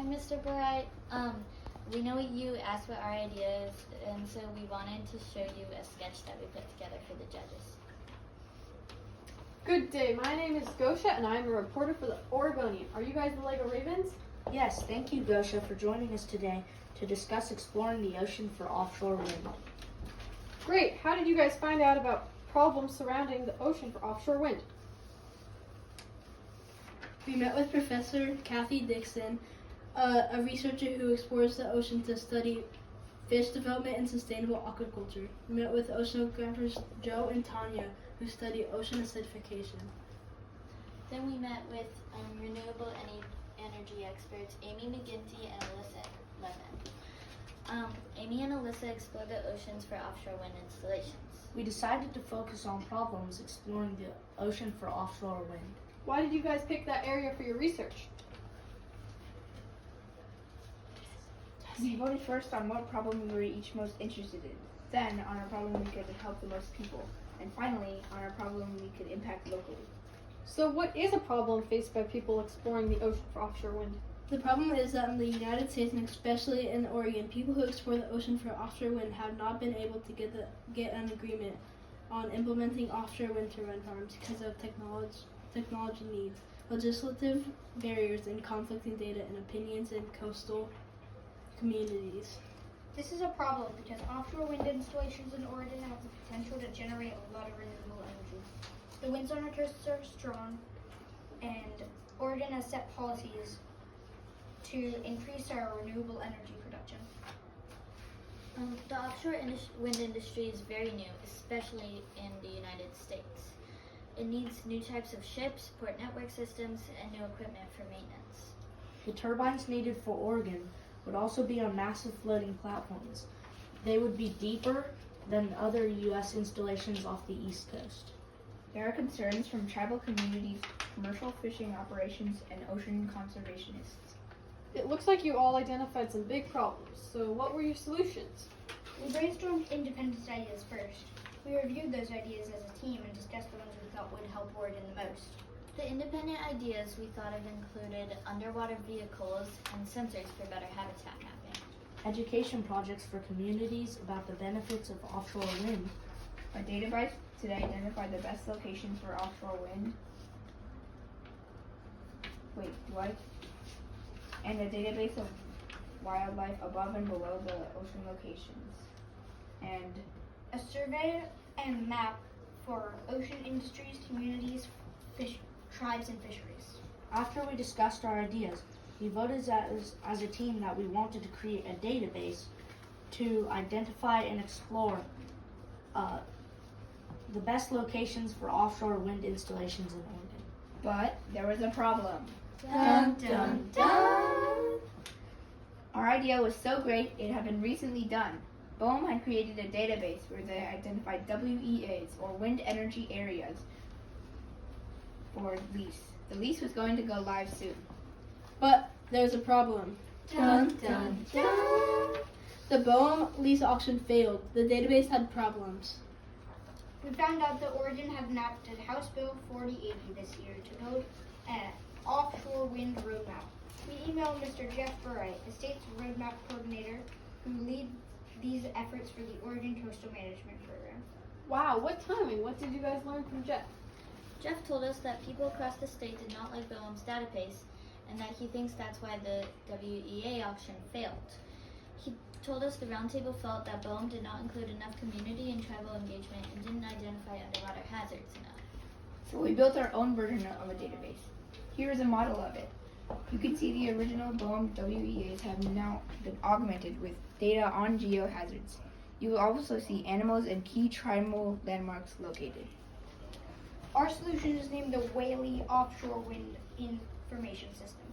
Mr. Bright. We know you asked what our idea is, and so we wanted to show you a sketch that we put together for the judges. Good day. My name is Gosha, and I'm a reporter for the Oregonian. Are you guys the Lego Ravens? Yes, thank you, Gosha, for joining us today to discuss exploring the ocean for offshore wind. Great. How did you guys find out about problems surrounding the ocean for offshore wind? We met with Professor Kathy Dixon, a researcher who explores the ocean to study fish development and sustainable aquaculture. We met with oceanographers Joe and Tanya, who study ocean acidification. Then we met with renewable energy experts Amy McGinty and Alyssa Lemon. Amy and Alyssa explore the oceans for offshore wind installations. We decided to focus on problems exploring the ocean for offshore wind. Why did you guys pick that area for your research? We voted first on what problem we were each most interested in, then on our problem we could help the most people, and finally on our problem we could impact locally. So what is a problem faced by people exploring the ocean for offshore wind? The problem is that in the United States, and especially in Oregon, people who explore the ocean for offshore wind have not been able to get an agreement on implementing offshore wind turbine farms because of technology needs, legislative barriers, and conflicting data and opinions in coastal communities. This is a problem because offshore wind installations in Oregon have the potential to generate a lot of renewable energy. The winds on our coasts are strong, and Oregon has set policies to increase our renewable energy production. The offshore wind industry is very new, especially in the United States. It needs new types of ships, port network systems, and new equipment for maintenance. The turbines needed for Oregon would also be on massive floating platforms. They would be deeper than other U.S. installations off the East Coast. There are concerns from tribal communities, commercial fishing operations, and ocean conservationists. It looks like you all identified some big problems. So what were your solutions? We brainstormed independent ideas first. We reviewed those ideas as a team and discussed the ones we thought would help Oregon the most. The independent ideas we thought of included underwater vehicles and sensors for better habitat mapping. Education projects for communities about the benefits of offshore wind. A database to identify the best locations for offshore wind. Wait, what? And a database of wildlife above and below the ocean locations. And A survey and map for ocean industries, communities, tribes, and fisheries. After we discussed our ideas, we voted as a team that we wanted to create a database to identify and explore the best locations for offshore wind installations in Oregon. but there was a problem. Dun, dun, dun. Our idea was so great it had been recently done. BOEM had created a database where they identified WEAs, or wind energy areas, for lease. The lease was going to go live soon. But there's a problem. Dun, dun, dun. The BOEM lease auction failed. The database had problems. We found out that Oregon had enacted House Bill 4080 this year to build an offshore wind roadmap. We emailed Mr. Jeff Bright, the state's roadmap coordinator, who leads these efforts for the Oregon Coastal Management Program. Wow, what timing? What did you guys learn from Jeff? Jeff told us that people across the state did not like BOEM's database, and that he thinks that's why the WEA auction failed. He told us the roundtable felt that BOEM did not include enough community and tribal engagement and didn't identify underwater hazards enough. So we built our own version of a database. Here is a model of it. You can see the original BOEM WEAs have now been augmented with data on geohazards. You will also see animals and key tribal landmarks located. Our solution is named the Whalee Offshore Wind Information System.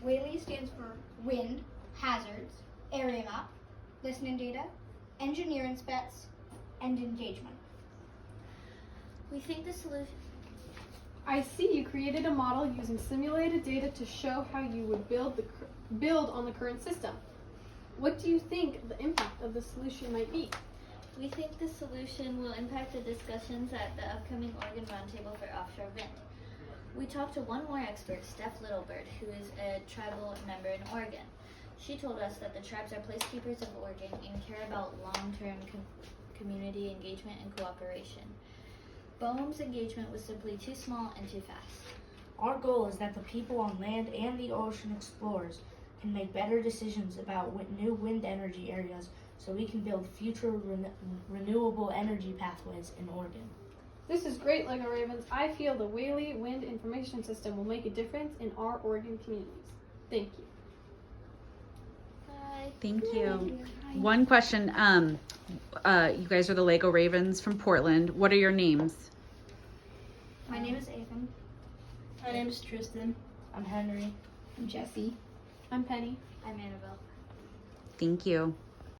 Whalee stands for Wind, Hazards, Area Map, Listening Data, Engineer Inspects, and Engagement. We think the solution. I see you created a model using simulated data to show how you would build on the current system. What do you think the impact of the solution might be? We think the solution will impact the discussions at the upcoming Oregon Roundtable for Offshore Wind. We talked to one more expert, Steph Littlebird, who is a tribal member in Oregon. She told us that the tribes are placekeepers of Oregon and care about long-term community engagement and cooperation. BOEM's engagement was simply too small and too fast. Our goal is that the people on land and the ocean explorers can make better decisions about new wind energy areas so we can build future renewable energy pathways in Oregon. This is great, Lego Ravens. I feel the Whalee Wind Information System will make a difference in our Oregon communities. Thank you. Bye. Thank you. One question. You guys are the Lego Ravens from Portland. What are your names? My name is Ethan. My name is Tristan. I'm Henry. I'm Jesse. I'm Penny. I'm Annabelle. Thank you.